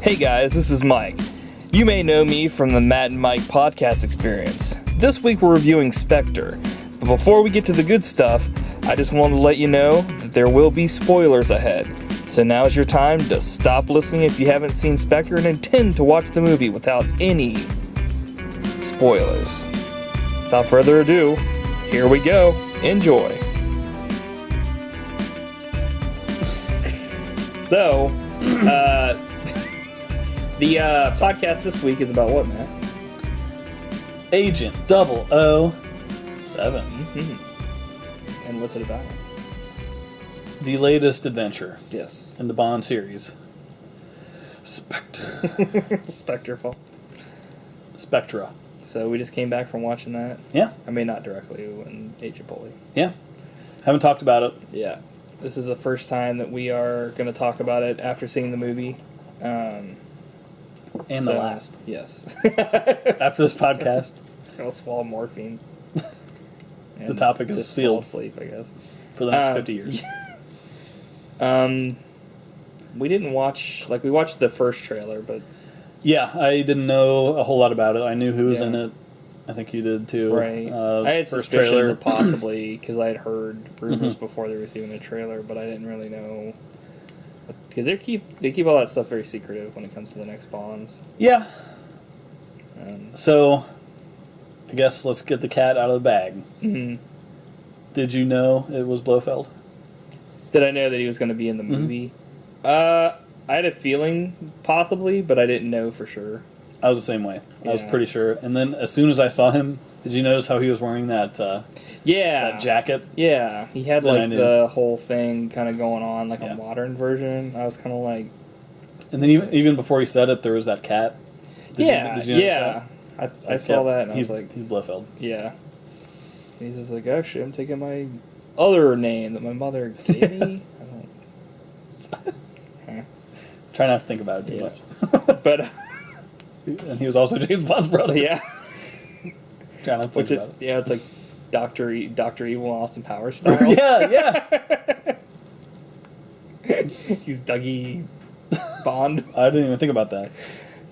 Hey guys, this is Mike. You may know me from the Matt and Mike podcast experience. This week we're reviewing SPECTRE. But before we get to the good stuff, I just wanted to let you know that there will be spoilers ahead. So now is your time to stop listening if you haven't seen SPECTRE and intend to watch the movie without any spoilers. Without further ado, here we go. Enjoy. So, the podcast this week is about what, Matt? Agent 007. Mm-hmm. And what's it about? The latest adventure Yes. in the Bond series. SPECTRE. SPECTRE. So we just came back from watching that. Yeah. I mean, not directly, in Agent Polly. Yeah. Haven't talked about it. Yeah. This is the first time that we are going to talk about it after seeing the movie. And the last. Yes. After this podcast. I'll swallow morphine. The topic is just sealed. Fall asleep, I guess. For the next 50 years. We didn't watch... Like, we watched the first trailer, but... Yeah, I didn't know a whole lot about it. I knew who was Yeah. in it. I think you did too. Right. I had first suspicions trailer. of possibly, because I had heard rumors before they were receiving the trailer, but I didn't really know. Because they keep all that stuff very secretive when it comes to the next Bonds. Yeah. So, I guess let's get the cat out of the bag. Mm-hmm. Did you know it was Blofeld? Did I know that he was going to be in the movie? I had a feeling, possibly, but I didn't know for sure. I was the same way. I was Yeah. pretty sure. And then as soon as I saw him, did you notice how he was wearing that that jacket? Yeah, he had Then I like knew. the whole thing kind of going on, like Yeah. a modern version. I was kind of like, And then even before he said it, there was that cat. Did you notice yeah. that? I saw that and I was he's like, Blofeld. yeah. And he's just like, actually, I'm taking my other name that my mother gave me. I don't. Huh. Try not to think about it too Yeah. much. But And he was also James Bond's brother. yeah, Try not to think about it. yeah, it's like Doctor Evil and Austin Powers style. yeah. He's Dougie Bond. I didn't even think about that.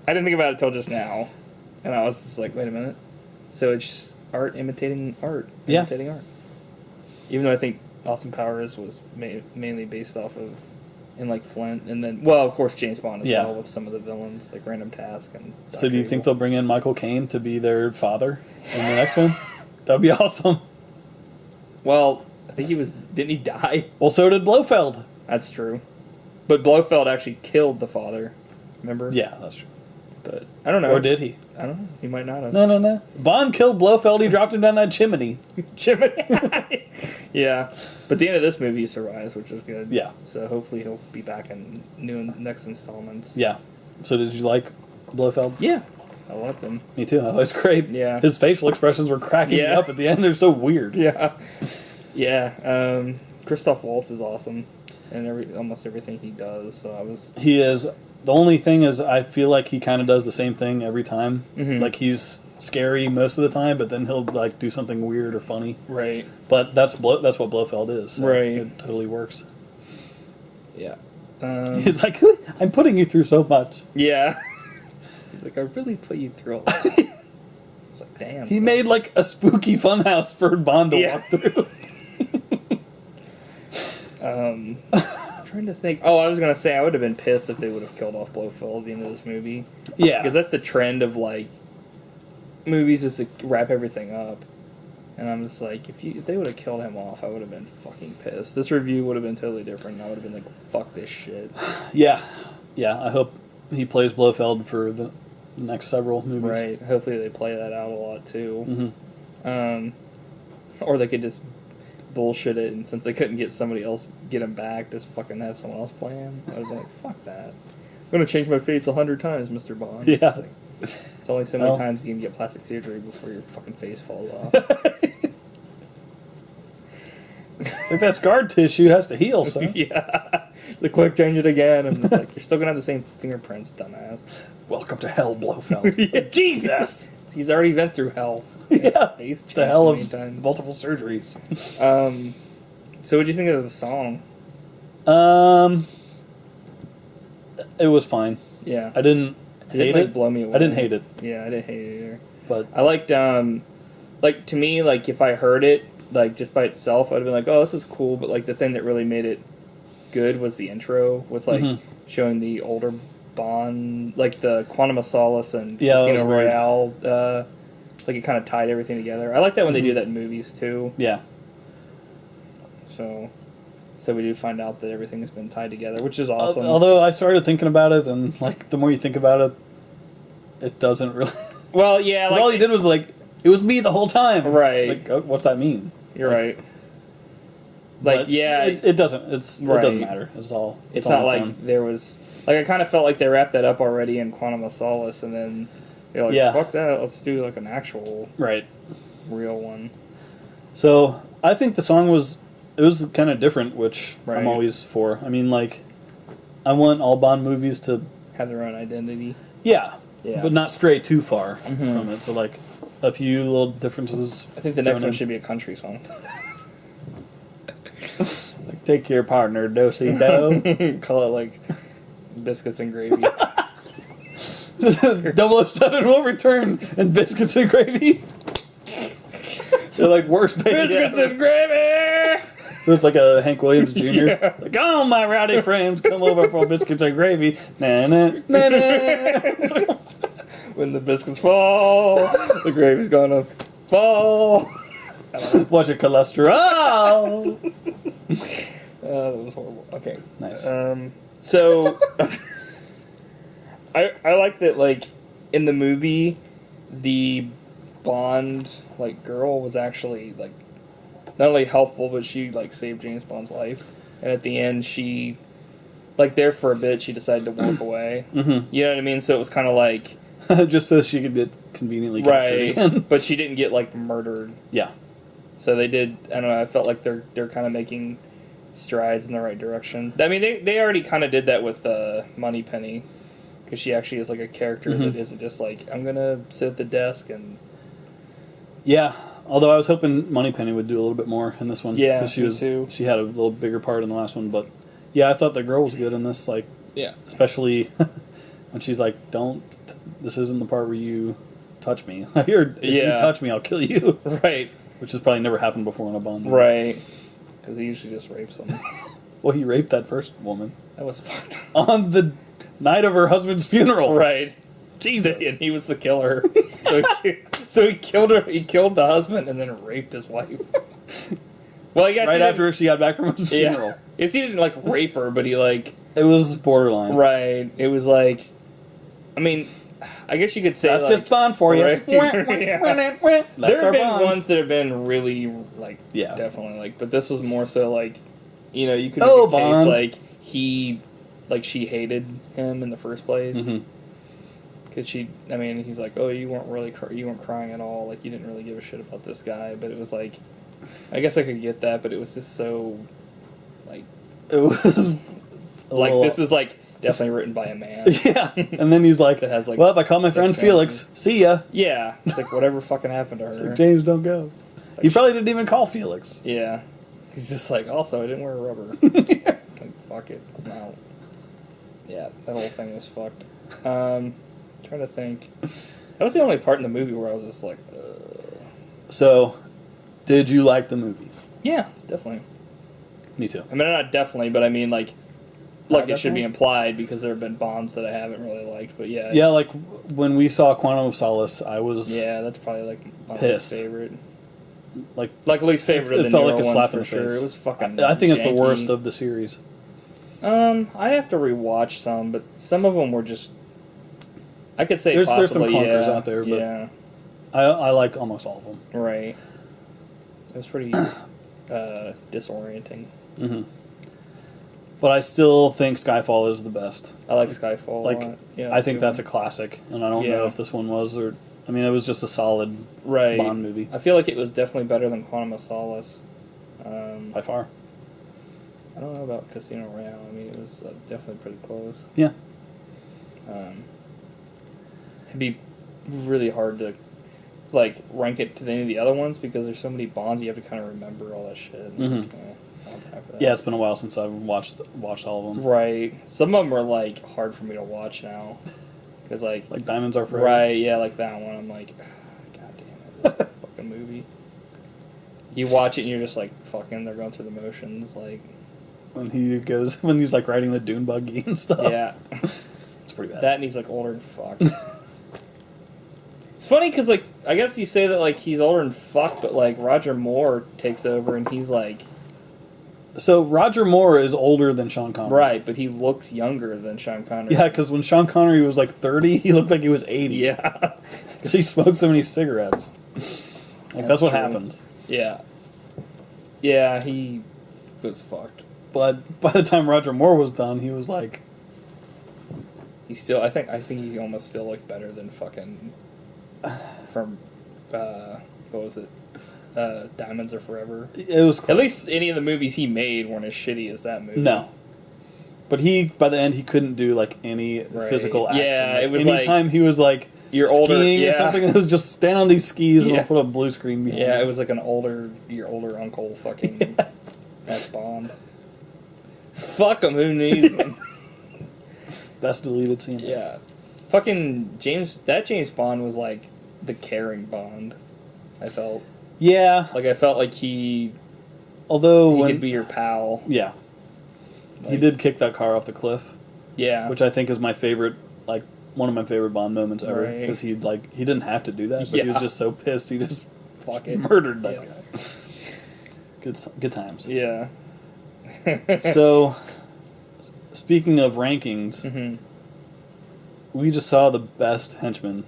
I didn't think about it till just now, and I was just like, wait a minute. So it's just art imitating art. Yeah. Imitating art. Even though I think Austin Powers was mainly based off of in like Flint, and then of course James Bond as well with some of the villains like Random Task and. So do you think they'll bring in Michael Caine to be their father in the next one? That'd be awesome. Well, I think didn't he die? Well, so did Blofeld. That's true. But Blofeld actually killed the father. Remember? Yeah, that's true. But I don't know. Or did he? I don't know. He might not have. No. Bond killed Blofeld. He dropped him down that chimney. Jiminy. Yeah. But the end of this movie he survives, which is good. Yeah. So hopefully he'll be back in next installments. Yeah. So did you like Blofeld? Yeah. I love them. Me too. That was great. Yeah. His facial expressions were cracking me up at the end. They're so weird. Yeah. Yeah. Christoph Waltz is awesome in almost everything he does. So He is. The only thing is, I feel like he kind of does the same thing every time. Mhm. Like he's scary most of the time, but then he'll like do something weird or funny. Right. But that's what Blofeld is. So Right. It totally works. Yeah. He's like, I'm putting you through so much. Yeah. He's like, I really put you through a lot. I was like, damn. He made like a spooky funhouse for Bond to walk through. I'm trying to think. Oh, I was gonna say I would have been pissed if they would have killed off Blofeld at the end of this movie. Yeah. Because that's the trend of like movies is to wrap everything up. And I'm just like, if they would have killed him off, I would have been fucking pissed. This review would have been totally different. I would have been like, fuck this shit. Yeah. I hope he plays Blofeld for the next several movies. Right. Hopefully they play that out a lot too. Mm-hmm. Or they could just bullshit it, and since they couldn't get him back, just fucking have someone else play him. I was like, fuck that. I'm gonna change my face 100 times, Mr. Bond. Yeah. It's only so many times you can get plastic surgery before your fucking face falls off. Like that scar tissue has to heal, son. Yeah. The quick change it again, and it's like, you're still gonna have the same fingerprints, dumbass. Welcome to hell, Blofeld. Yeah. Jesus! He's already been through hell. Yeah. Face changed The hell so of many times. multiple surgeries. So what'd you think of the song? It was fine. Yeah. I didn't hate like, it. blow me away. I didn't hate it. Yeah, I didn't hate it either. But I liked, like, to me, like, if I heard it, like, just by itself, I'd have been like, oh, this is cool, but, like, the thing that really made it good was the intro with, like, showing the older Bond, like, the Quantum of Solace and Casino Royale, like, it kind of tied everything together. I like that when they do that in movies, too. Yeah. So we do find out that everything's been tied together, which is awesome. Although I started thinking about it, and, like, the more you think about it, it doesn't really... Well, yeah, like... all you did was, like, it was me the whole time. Right. Like, what's that mean? You're right. Like, yeah... It doesn't. It doesn't matter. It's not all like fun. there was... Like, I kind of felt like they wrapped that up already in Quantum of Solace, and then they're like, fuck that, let's do, like, an actual... Right. Real one. So, I think the song was... It was kind of different, which I'm always for. I mean, like, I want all Bond movies to... Have their own identity. Yeah. But not stray too far from it. So, like, a few little differences. I think the next one should be a country song. Like, take your partner, do-si-do. Call it, like, Biscuits and Gravy. 007 will return and Biscuits and Gravy. They're like worst Biscuits and Gravy! So it's like a Hank Williams Jr. Like, oh, my rowdy friends, come over for biscuits and gravy. Na-na-na-na. When the biscuits fall, the gravy's gonna fall. Watch your cholesterol. That was horrible. Okay. Nice. So, I like that, like, in the movie, the Bond, like, girl was actually, like, not only helpful, but she, like, saved James Bond's life. And at the end, she, like, there for a bit, she decided to walk away. Mm-hmm. You know what I mean? So it was kind of like... Just so she could get conveniently captured again. But she didn't get, like, murdered. Yeah. So they did, I don't know, I felt like they're kind of making strides in the right direction. I mean, they already kind of did that with Moneypenny. Because she actually is, like, a character that isn't just like, I'm going to sit at the desk and... Yeah. Although I was hoping Moneypenny would do a little bit more in this one. Yeah, she had a little bigger part in the last one, but yeah, I thought the girl was good in this. Like, yeah, especially when she's like, this isn't the part where you touch me. If you touch me, I'll kill you." Right. Which has probably never happened before in a Bond movie. Right. Because he usually just rapes them. Well, he raped that first woman. That was fucked up. On the night of her husband's funeral. Right. Jesus. And he was the killer. So he killed her. He killed the husband and then raped his wife. Well, I guess right after she got back from his funeral. Yes, he didn't, like, rape her, but he, like... It was borderline. Right. It was like... I mean, I guess you could say, that's like... just Bond for you. Right? Yeah. There have been ones that have been really, like, yeah, definitely, like... But this was more so, like... You know, you could make a case, Bond. like, he... Like, she hated him in the first place. Mm-hmm. Because he's like, oh, you weren't crying at all. Like, you didn't really give a shit about this guy. But it was like, I guess I could get that, but it was just so, like... It was... Like, this is, like, definitely written by a man. Yeah. And then he's like, has, like, well, if I call my friend Felix, see ya. Yeah. It's like, whatever fucking happened to her. It's like, James, don't go. Like, he probably didn't even call Felix. Yeah. He's just like, also, I didn't wear a rubber. Like, fuck it. I'm out. Yeah, that whole thing was fucked. Trying to think. That was the only part in the movie where I was just like, So, did you like the movie? Yeah, definitely. Me too. I mean, not definitely, but I mean, like it should be implied because there have been Bonds that I haven't really liked, but yeah. Yeah, like, when we saw Quantum of Solace, I was... Yeah, that's probably, like, my pissed. least favorite. Like least favorite of the newer like a ones, slap for sure. Face. It was fucking I think janky. It's the worst of the series. I have to rewatch some, but some of them were just... I could say there's some possibly, clunkers out there, but yeah. I like almost all of them. Right. It was pretty disorienting. Mm-hmm. But I still think Skyfall is the best. I like Skyfall like, a lot. Yeah, I think that's a classic, and I don't know if this one was, or... I mean, it was just a solid Bond movie. I feel like it was definitely better than Quantum of Solace. By far. I don't know about Casino Royale. I mean, it was definitely pretty close. Yeah. It'd be really hard to, like, rank it to any of the other ones because there's so many Bonds you have to kind of remember all that shit. Mm-hmm. I long time for that. Yeah, it's been a while since I've watched all of them. Right. Some of them are like hard for me to watch now, because like Diamonds Are Forever. Right. Yeah, like that one. I'm like, God damn it, this fucking movie. You watch it and you're just like, fucking. They're going through the motions, like. When he's like riding the dune buggy and stuff. Yeah. It's pretty bad. That and he's like older than fuck. It's funny because like I guess you say that like he's older than fuck, but like Roger Moore takes over and he's like. So Roger Moore is older than Sean Connery. Right, but he looks younger than Sean Connery. Yeah, because when Sean Connery was like 30, he looked like he was 80. Yeah. Because he smoked so many cigarettes. That's what true. happens. Yeah. Yeah, he was fucked. But by the time Roger Moore was done, he was like. He's still. I think he's almost still like better than fucking. From, what was it? Diamonds Are Forever. It was close. At least any of the movies he made weren't as shitty as that movie. No. But by the end, he couldn't do like any physical action. Yeah, like, it was anytime he was like you're skiing older, or something, it was just stand on these skis and Yeah. we'll put a blue screen behind. Yeah, it. it was like your older uncle fucking that's Bond. Fuck him, who needs him? Best deleted scene. Yeah. Fucking James Bond was like the caring Bond, I felt. Yeah. Like I felt like he could be your pal. Yeah. Like, He did kick that car off the cliff. Yeah. Which I think is my favorite, like one of my favorite Bond moments ever. Right. Because he didn't have to do that, but he was just so pissed he just fuck it. murdered that guy. Good times. Yeah. So, speaking of rankings, we just saw the best henchman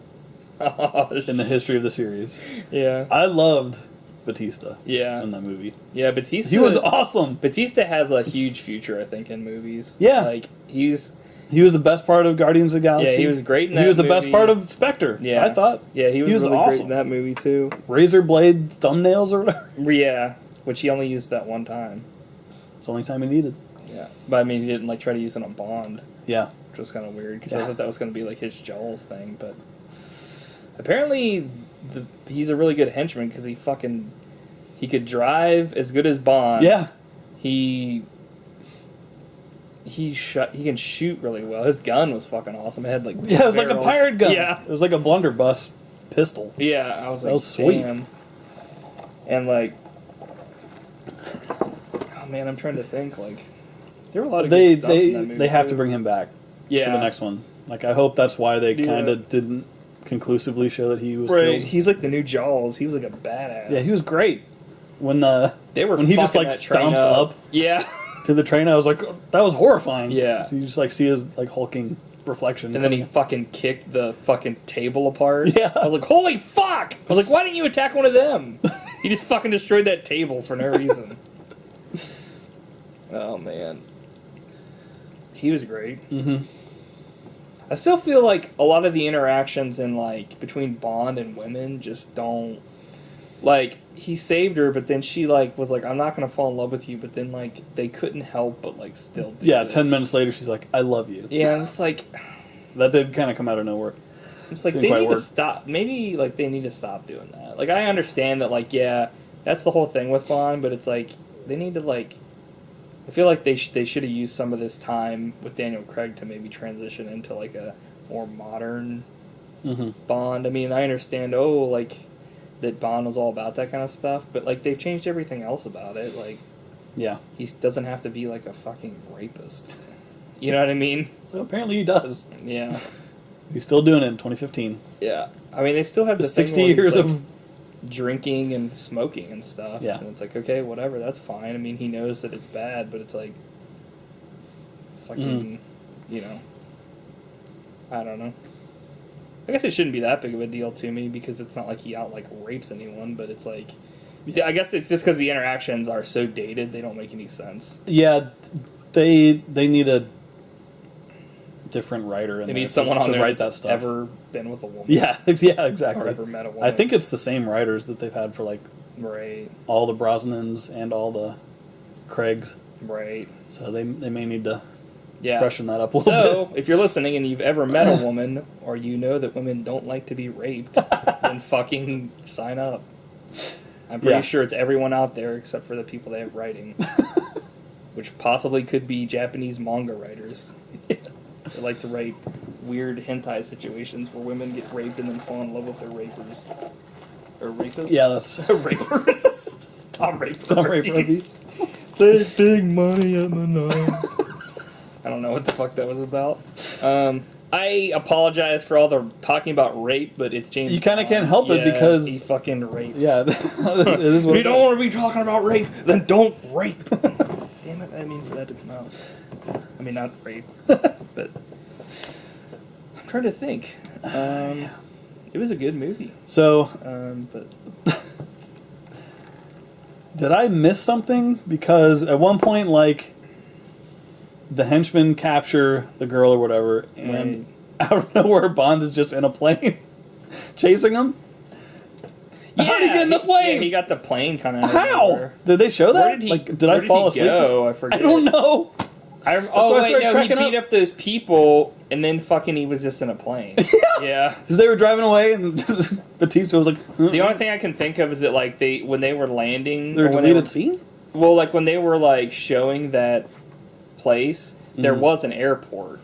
in the history of the series. Yeah. I loved Batista. Yeah. In that movie. Yeah, Batista. He was awesome. Batista has a huge future, I think, in movies. Yeah. Like he was the best part of Guardians of the Galaxy. Yeah, he was great in that He was the movie. best part of Spectre. Yeah. I thought. Yeah, he was really awesome. great in that movie too. Razor blade thumbnails or whatever. Yeah, which he only used that one time. It's the only time he needed. Yeah, but I mean, he didn't like try to use it on Bond. Yeah. Which was kind of weird because I thought that was going to be like his Jaws thing, but apparently he's a really good henchman because he could drive as good as Bond. Yeah. He can shoot really well. His gun was fucking awesome. It had like it was like a pirate gun. Yeah, it was like a blunderbuss pistol. Yeah, I was like, that was sweet. Damn. And like, oh man, I'm trying to think. Like, there were a lot of good stuff in that movie. They have too. to bring him back. Yeah. For the next one. Like, I hope that's why they kind of didn't conclusively show that he was killed. He's like the new Jaws. He was like a badass. Yeah, he was great. When he just like stomps up yeah to the train, I was like, that was horrifying. Yeah. So you just like see his like hulking reflection. And then he fucking kicked the fucking table apart. Yeah. I was like, holy fuck! I was like, why didn't you attack one of them? He just fucking destroyed that table for no reason. Oh man. He was great. Mm-hmm. I still feel like a lot of the interactions in like between Bond and women just don't like he saved her, but then she like was like, I'm not gonna fall in love with you, but then like they couldn't help but like still do it. 10 minutes later she's like, I love you. Yeah, and it's like that did kind of come out of nowhere. It's like they need to stop. Maybe like they need to stop doing that. Like I understand that like yeah, that's the whole thing with Bond, but it's like they need to like. I feel like they should have used some of this time with Daniel Craig to maybe transition into like a more modern Bond. I mean, I understand like that Bond was all about that kind of stuff, but like they've changed everything else about it. Like yeah, he doesn't have to be like a fucking rapist. You know what I mean? Well, apparently he does. Yeah. He's still doing it in 2015. Yeah. I mean, they still have the 60 years of drinking and smoking and stuff. Yeah. And it's like, okay, whatever, that's fine. I mean, he knows that it's bad, but it's like, fucking, you know, I don't know. I guess it shouldn't be that big of a deal to me because it's not like he like rapes anyone, but it's like, I guess it's just because the interactions are so dated, they don't make any sense. Yeah, they need a different writer in they there need someone on to there write that's that stuff. ever been with a woman. Yeah, exactly. Or ever met a woman. I think it's the same writers that they've had for like right, all the Brosnans and all the Craigs. Right. So they may need to yeah. freshen that up a little bit. So, if you're listening and you've ever met a woman, or you know that women don't like to be raped, then fucking sign up. I'm pretty sure it's everyone out there except for the people they have writing. which possibly could be Japanese manga writers. Yeah. They like to write weird hentai situations where women get raped and then fall in love with their rapers. Or rapists? Yeah, that's... rapers. Tom Rapers. Save big money at my nose. I don't know what the fuck that was about. I apologize for all the talking about rape, but it's James You kind of can't help it because... he fucking rapes. Yeah, it is what If you don't want to be talking about rape, then don't rape. Damn it, I mean for that to come out. I mean, not rape, but... I'm trying to think. It was a good movie. So... but... Did I miss something? Because at one point, like... The henchmen capture the girl or whatever, and out of nowhere, Bond is just in a plane chasing him. Yeah, how did he get in the plane? Yeah, he got the plane kind of. How? Did they show that? Where did he, like, did I fall asleep? Go? I forget. I don't know. Oh wait, no, he beat up those people, and then fucking he was just in a plane. Yeah. Because they were driving away, and Batista was like... The only thing I can think of is that like when they were landing... Their deleted scene? Well, like when they were like showing that place, there was an airport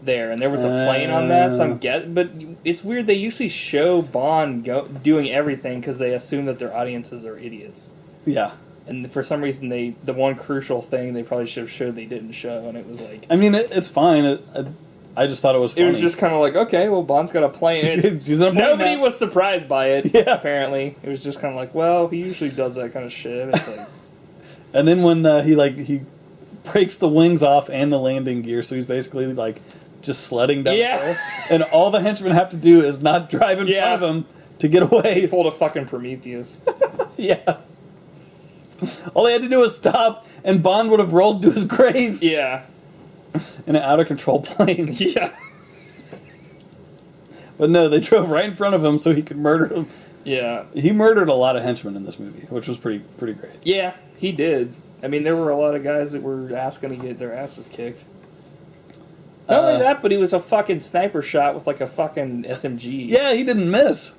there, and there was a plane on that. So but it's weird. They usually show Bond doing everything because they assume that their audiences are idiots. Yeah. And for some reason, the one crucial thing they probably should have showed they didn't show, and it was like... I mean, it's fine. I just thought it was funny. It was just kind of like, okay, well, Bond's got a plane. Nobody was surprised by it, apparently. It was just kind of like, well, he usually does that kind of shit. It's like... And then when he breaks the wings off and the landing gear, so he's basically like just sledding down the hill. And all the henchmen have to do is not drive in front of him to get away. He pulled a fucking Prometheus. Yeah. All they had to do was stop, and Bond would have rolled to his grave. Yeah. In an out-of-control plane. Yeah. But no, they drove right in front of him so he could murder him. Yeah. He murdered a lot of henchmen in this movie, which was pretty great. Yeah, he did. I mean, there were a lot of guys that were asking to get their asses kicked. Not only that, but he was a fucking sniper shot with like a fucking SMG. Yeah, he didn't miss.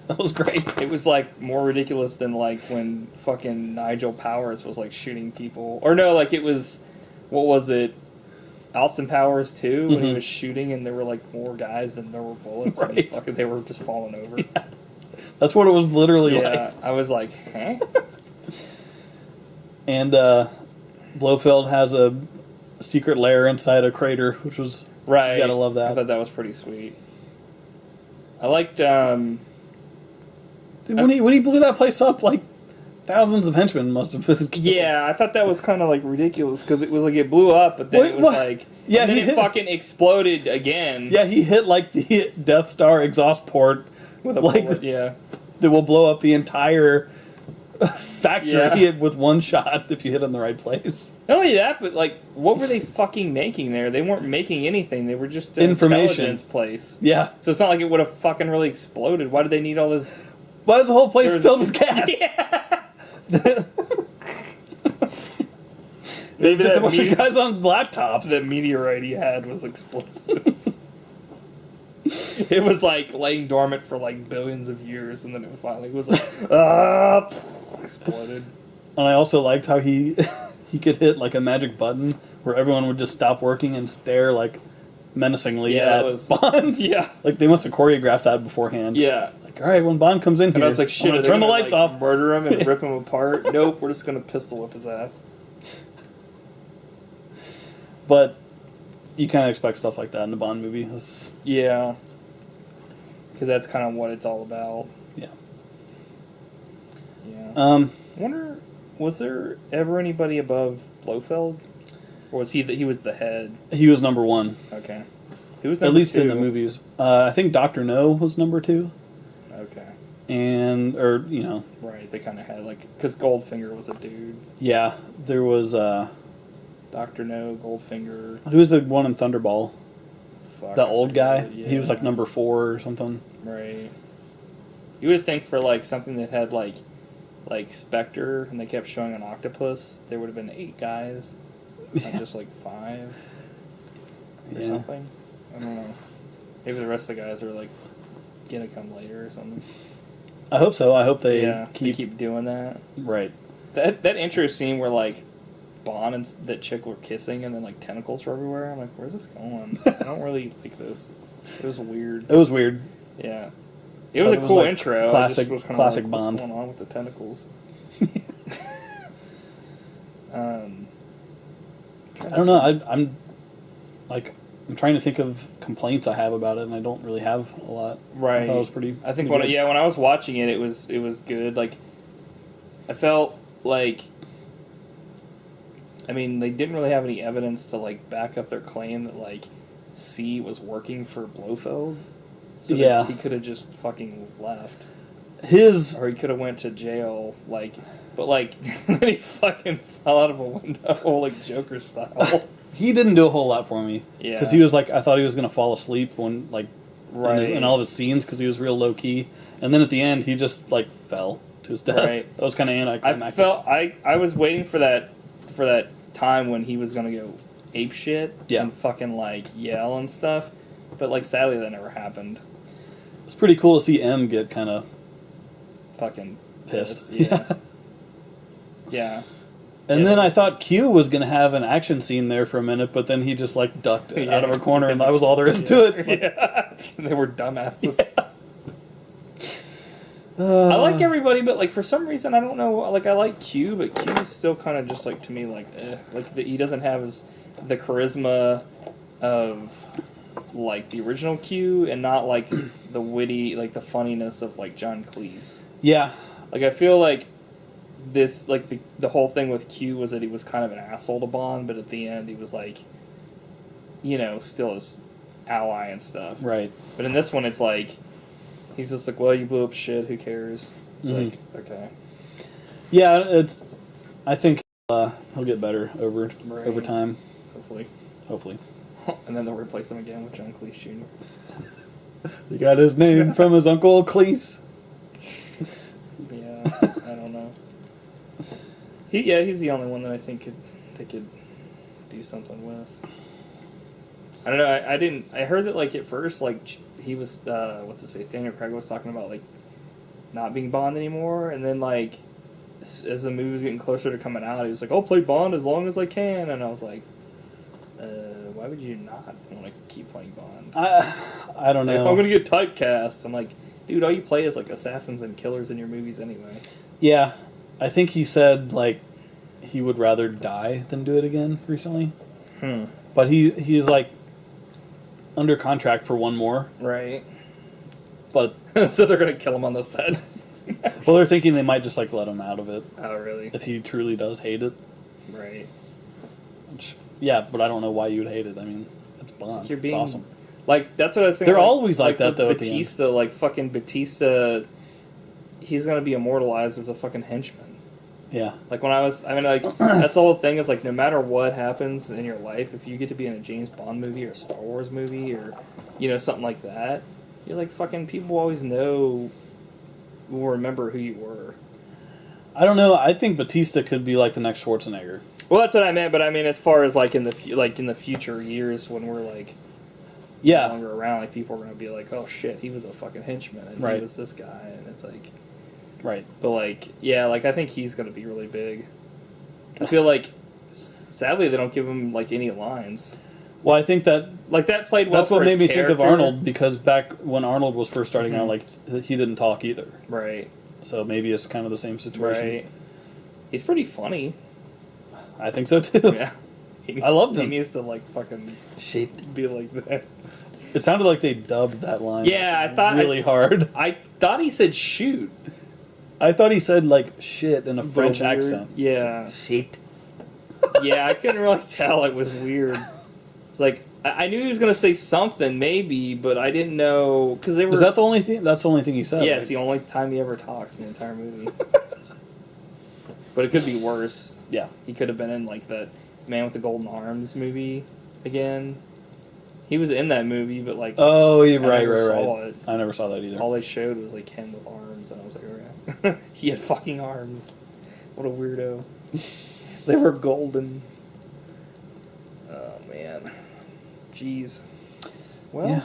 That was great. It was like more ridiculous than like when fucking Nigel Powers was like shooting people. Or no, like it was, what was it? Austin Powers 2 when he was shooting and there were like more guys than there were bullets. Right. And fucking they were just falling over. Yeah. That's what it was literally like. Yeah, I was like, huh? And Blofeld has a secret lair inside a crater, which was... Right. You gotta love that. I thought that was pretty sweet. I liked... Dude, when he blew that place up, like, thousands of henchmen must have been killed. Yeah, I thought that was kind of, like, ridiculous, because it was like it blew up, but then it was like... Yeah, and then it fucking exploded again. Yeah, he hit, like, the Death Star exhaust port. With a bullet, yeah. That will blow up the entire... factory with one shot if you hit in the right place. Not only that, but like, what were they fucking making there? They weren't making anything. They were just an information intelligence place. Yeah. So it's not like it would have fucking really exploded. Why did they need all this? Why is the whole place filled with gas? Yeah. Maybe just a bunch of guys on laptops. The meteorite he had was explosive. It was like laying dormant for like billions of years, and then it finally was like, exploded. And I also liked how he could hit like a magic button where everyone would just stop working and stare like menacingly at Bond. Yeah, like they must have choreographed that beforehand. Yeah, like all right, when Bond comes in and here, I was like, shit, turn the lights off, murder him, and rip him apart. Nope, we're just gonna pistol whip his ass. But you kind of expect stuff like that in a Bond movie. Yeah. Because that's kind of what it's all about. Yeah. Yeah. I wonder, was there ever anybody above Blofeld? Or was he was the head? He was number one. Okay. Who was number At least 2? in the movies. I think Dr. No was number 2. Okay. And, or, you know. Right, they kind of had, like, because Goldfinger was a dude. Yeah, there was, Dr. No, Goldfinger. Who was the one in Thunderball? Fuck, the old guy? Yeah. He was, like, number 4 or something. Right. You would think for, like, something that had, like Spectre, and they kept showing an octopus, there would have been 8 guys. Not just, like, 5 or something. I don't know. Maybe the rest of the guys are, like, gonna come later or something. I hope so. I hope they keep doing that. Right. That intro scene where, like, Bond and that chick were kissing, and then like tentacles were everywhere. I'm like, where's this going? I don't really like this. It was weird. It was weird. Yeah, it was a cool intro. Classic, I just was classic like, Bond. What's going on with the tentacles? I don't know. I'm I'm trying to think of complaints I have about it, and I don't really have a lot. Right. I thought it was pretty. I think pretty when I was watching it, it was good. Like, I felt like, I mean, they didn't really have any evidence to like back up their claim that like C was working for Blofeld. So that he could have just fucking left. Or he could have went to jail, like, but like then he fucking fell out of a window, like Joker style. He didn't do a whole lot for me. Yeah. Because he was like, I thought he was going to fall asleep when, like, right. in all of his scenes because he was real low key. And then at the end, he just, like, fell to his death. Right. That was kind of anticlimactic. I was waiting for that time when he was going to go ape shit and fucking, like, yell and stuff. But, like, sadly, that never happened. It's pretty cool to see M get kind of fucking pissed. Yeah. Yeah. And then I thought Q was going to have an action scene there for a minute, but then he just, like, ducked out of a corner, and that was all there is to it. Yeah. They were dumbasses. I like everybody, but, like, for some reason, I don't know, like, I like Q, but Q is still kind of just, like, to me, like, like, he doesn't have the charisma of, like, the original Q, and not, like, the witty, like, the funniness of, like, John Cleese. Yeah. Like, I feel like this, like, the whole thing with Q was that he was kind of an asshole to Bond, but at the end he was, like, you know, still his ally and stuff. Right. But in this one, it's like, he's just like, well, you blew up shit, who cares? It's like, okay. Yeah, I think he'll get better over time. Hopefully. And then they'll replace him again with John Cleese Jr. He got his name from his uncle Cleese. Yeah, I don't know. He's the only one that I think they could do something with. I don't know. I heard that like at first like he was what's his face, Daniel Craig was talking about like not being Bond anymore, and then like as the movie was getting closer to coming out, he was like, "I'll play Bond as long as I can," and I was like, why would you not want to keep playing Bond? I don't know. Like, I'm gonna get typecast. I'm like, dude, all you play is like assassins and killers in your movies anyway. Yeah, I think he said like he would rather die than do it again recently. But he's like under contract for one more. Right. But so they're gonna kill him on the set. Well, they're thinking they might just like let him out of it. Oh, really? If he truly does hate it. Right. Which, yeah, but I don't know why you would hate it. I mean, it's Bond. It's, like you're being, it's awesome. Like, that's what I was saying. They're always like that, though, Batista, like, fucking Batista, he's gonna be immortalized as a fucking henchman. Yeah. Like, like, that's the whole thing, is, like, no matter what happens in your life, if you get to be in a James Bond movie or a Star Wars movie or, you know, something like that, you're like, fucking, people always will remember who you were. I don't know. I think Batista could be, like, the next Schwarzenegger. Well, that's what I meant, but I mean, as far as, like, in the future years when we're, like, no longer around, like, people are going to be like, oh, shit, he was a fucking henchman, and he was this guy, and it's like... Right. But, like, yeah, like, I think he's going to be really big. I feel like, sadly, they don't give him, like, any lines. Well, I think that... Like, that played well. That's what made me think of Arnold, because back when Arnold was first starting out, like, he didn't talk either. Right. So maybe it's kind of the same situation. Right. He's pretty funny. I think so, too. Yeah. I loved him. He needs to, like, fucking... Shit. Be like that. It sounded like they dubbed that line. Yeah, I thought... Really hard. I thought he said shoot. I thought he said, like, shit in a French accent. Yeah. Shit. Yeah, I couldn't really tell. It was weird. It's like, I knew he was going to say something, maybe, but I didn't know... Cause they were... Is that the only thing? That's the only thing he said? Yeah, it's the only time he ever talks in the entire movie. But it could be worse. Yeah. He could have been in, like, that Man with the Golden Arms movie again. He was in that movie, but, like... Oh, yeah, right. It. I never saw that either. All they showed was, like, him with arms, and I was like, okay. He had fucking arms. What a weirdo. They were golden. Oh, man. Jeez. Well... Yeah.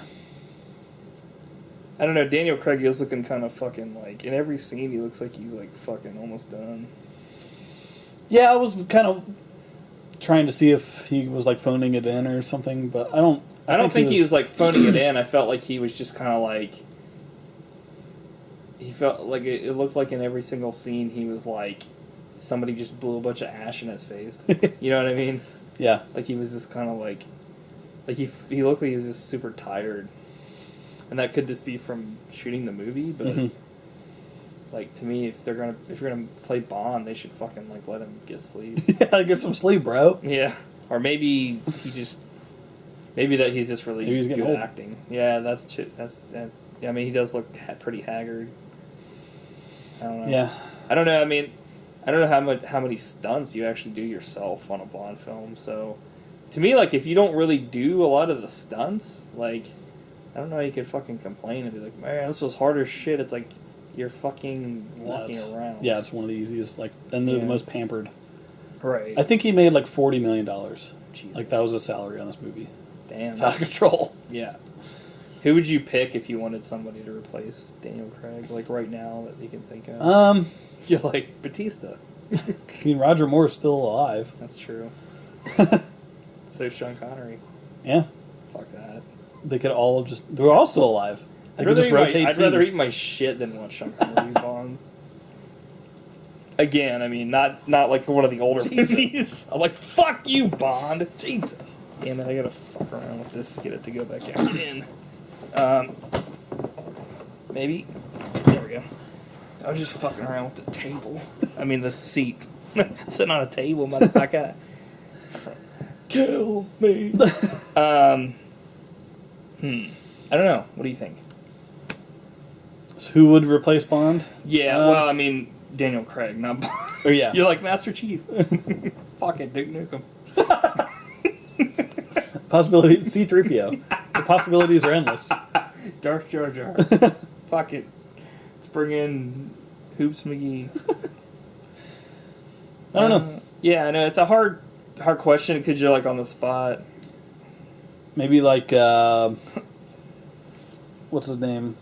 I don't know, Daniel Craig is looking kind of fucking, like... In every scene, he looks like he's, like, fucking almost done. Yeah, I was kind of trying to see if he was like phoning it in or something, but I don't. I don't think he was like phoning it in. I felt like he was just kind of like. He felt like it looked like in every single scene he was like, somebody just blew a bunch of ash in his face. You know what I mean? Yeah. Like he was just kind of like he looked like he was just super tired, and that could just be from shooting the movie. But like to me, if you're gonna play Bond, they should fucking like let him get sleep. Yeah, get some sleep, bro. Yeah, or maybe that he's just really Maybe he's good getting old. acting. Yeah, that's yeah. I mean, he does look pretty haggard. I don't know. Yeah. I don't know. I mean, I don't know how many stunts you actually do yourself on a Bond film. So, to me, like, if you don't really do a lot of the stunts, like, I don't know how you could fucking complain and be like, man, this was hard as shit. It's like you're fucking walking around. Yeah, it's one of the easiest, like, and they're the most pampered. Right. I think he made like $40 million. Jesus. Like, that was his salary on this movie. Damn. It's out of control. Yeah. Who would you pick if you wanted somebody to replace Daniel Craig, like right now that you can think of? You're like Batista. I mean, Roger Moore's still alive. That's true. So Sean Connery. Yeah. Fuck that. They could all they're all still alive. They could just rotate I'd rather scenes. eat my shit than watch Sean Connery Bond. Again, I mean, not like one of the older movies. I'm like, fuck you, Bond. Jesus. Damn it, I gotta fuck around with this to get it to go back out in. Maybe. There we go. I was just fucking around with the table. I mean, the seat. I'm sitting on a table, motherfucker. Kill me. I don't know. What do you think? So who would replace Bond? Yeah, well, I mean, Daniel Craig, not Bond. Oh, yeah. You're like Master Chief. Fuck it, Duke Nukem. Possibility C-3PO. The possibilities are endless. Darth Jar Jar. Fuck it. Let's bring in Hoops McGee. I don't know. Yeah, I know. It's a hard question because you're like on the spot. Maybe like, what's his name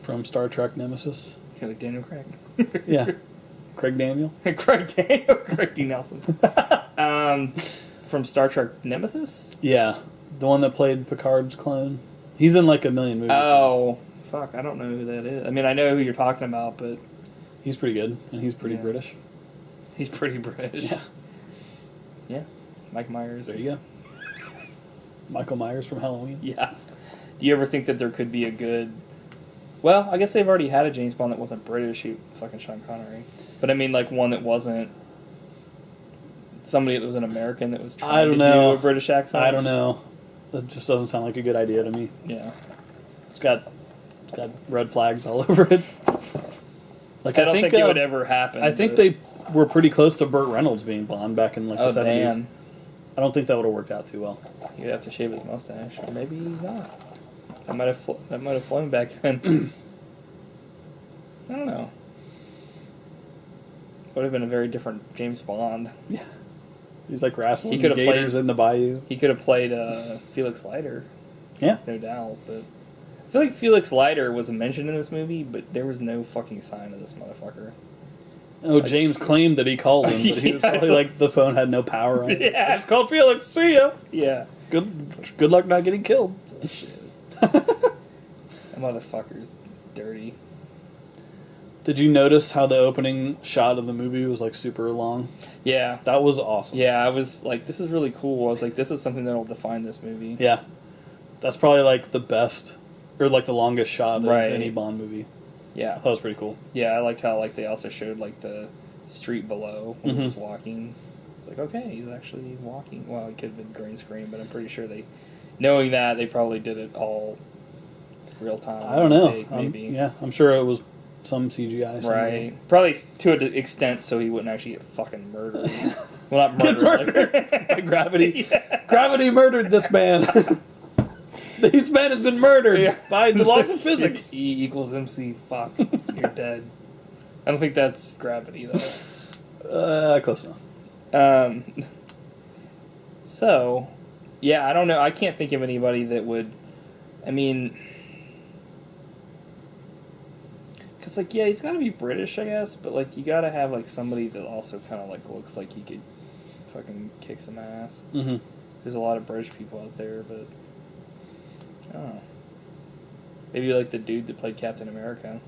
from Star Trek Nemesis? Okay, like Daniel Craig. Yeah. Craig Daniel? Craig D. Nelson. From Star Trek Nemesis? Yeah. The one that played Picard's clone. He's in like a million movies. Oh, fuck. I don't know who that is. I mean, I know who you're talking about, but... He's pretty good, and he's pretty British. He's pretty British. Yeah. Yeah. Mike Myers. There you go. Michael Myers from Halloween. Yeah. Do you ever think that there could be a good... Well, I guess they've already had a James Bond that wasn't British, fucking Sean Connery. But I mean, like, one that wasn't... Somebody that was an American that was trying to do a British accent? I don't know. That just doesn't sound like a good idea to me. Yeah. It's got red flags all over it. Like I don't think it would ever happen. I think they were pretty close to Burt Reynolds being Bond back in like the 70s. Damn. I don't think that would have worked out too well. He'd have to shave his mustache, or maybe not. That might have flown back then. I don't know. Would have been a very different James Bond. Yeah. He's like wrestling He could have gators played- in the bayou. He could have played Felix Leiter. Yeah. No doubt, but I feel like Felix Leiter was mentioned in this movie, but there was no fucking sign of this motherfucker. Oh, James claimed that he called him, but he was Yeah, probably like the phone had no power on it. Yeah. I just called Felix. See ya. Yeah. Good luck not getting killed. Shit. That motherfucker's dirty. Did you notice how the opening shot of the movie was like super long? Yeah. That was awesome. Yeah, I was like, this is really cool. I was like, this is something that'll define this movie. Yeah. That's probably like the best, or like the longest shot of Right. any Bond movie. Yeah. I thought it was pretty cool. Yeah, I liked how like they also showed like the street below when he was walking. It's like, okay, he's actually walking. Well, it could have been green screen, but I'm pretty sure knowing that, they probably did it all real time. I don't know. Fake, maybe. Yeah, I'm sure it was some CGI. Right. Probably to an extent so he wouldn't actually get fucking murdered. Well, not murdered. Like, By gravity. Yeah. Gravity murdered this man. This man has been murdered by the laws of physics. E equals MC. Fuck. You're dead. I don't think that's gravity, though. Close enough. So, yeah, I don't know. I can't think of anybody that would... I mean... Because, like, yeah, he's got to be British, I guess, but, like, you got to have, like, somebody that also kind of, like, looks like he could fucking kick some ass. Mm-hmm. There's a lot of British people out there, but I don't know. Maybe like the dude that played Captain America.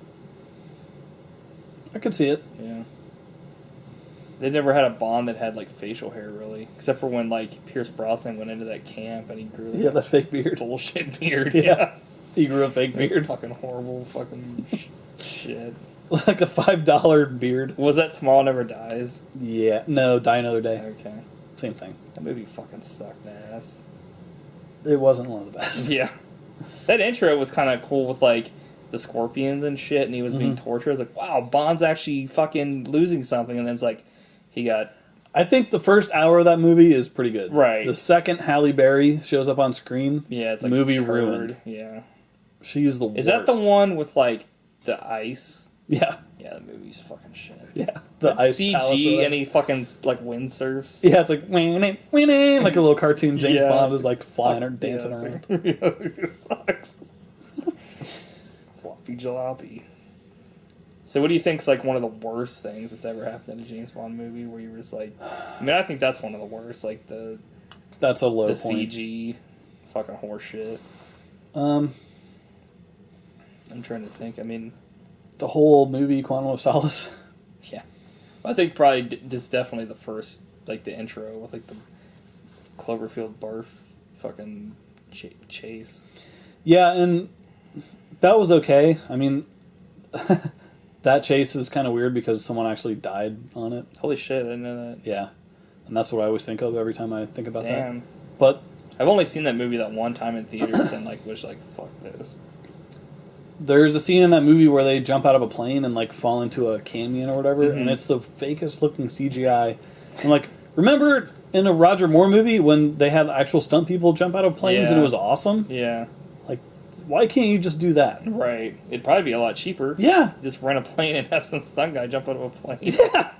I could see it. Yeah. They never had a Bond that had like facial hair really, except for when like Pierce Brosnan went into that camp and he grew like, that fake beard. bullshit beard. Yeah. He grew a fake beard. Fucking horrible fucking shit. Like a $5 beard. Was that Tomorrow Never Dies? Yeah. No, Die Another Day. Okay. Same thing. That movie fucking sucked ass. It wasn't one of the best. Yeah. That intro was kind of cool with like the scorpions and shit, and he was being tortured. I was like, wow, Bond's actually fucking losing something, and then it's like, he got... I think the first hour of that movie is pretty good. Right. The second Halle Berry shows up on screen, yeah, it's like movie turd. ruined. Yeah. She's the worst. Is that the one with like the ice? Yeah. Yeah, the movie's fucking shit. Yeah. The ice CG palace and he fucking like windsurfs. Yeah, it's like like a little cartoon. James Bond is like flying or dancing around. It sucks. Floppy jalopy. So what do you think's like one of the worst things that's ever happened in a James Bond movie where you were just like, I mean, I think that's one of the worst, like that's a low the point. CG fucking horseshit. I'm trying to think. I mean, the whole movie Quantum of Solace. yeah, I think probably this is definitely the first, like the intro with like the Cloverfield barf fucking chase. Yeah, and that was okay. I mean, that chase is kind of weird because someone actually died on it. Holy shit, I didn't know that. Yeah, and that's what I always think of every time I think about Damn. that. But I've only seen that movie that one time in theaters and like was like, fuck this. there's a scene in that movie where they jump out of a plane and like fall into a canyon or whatever, and it's the fakest looking CGI. And like, remember in a Roger Moore movie when they had actual stunt people jump out of planes and it was awesome? Yeah. Like, why can't you just do that? Right. It'd probably be a lot cheaper. Yeah. Just rent a plane and have some stunt guy jump out of a plane. Yeah.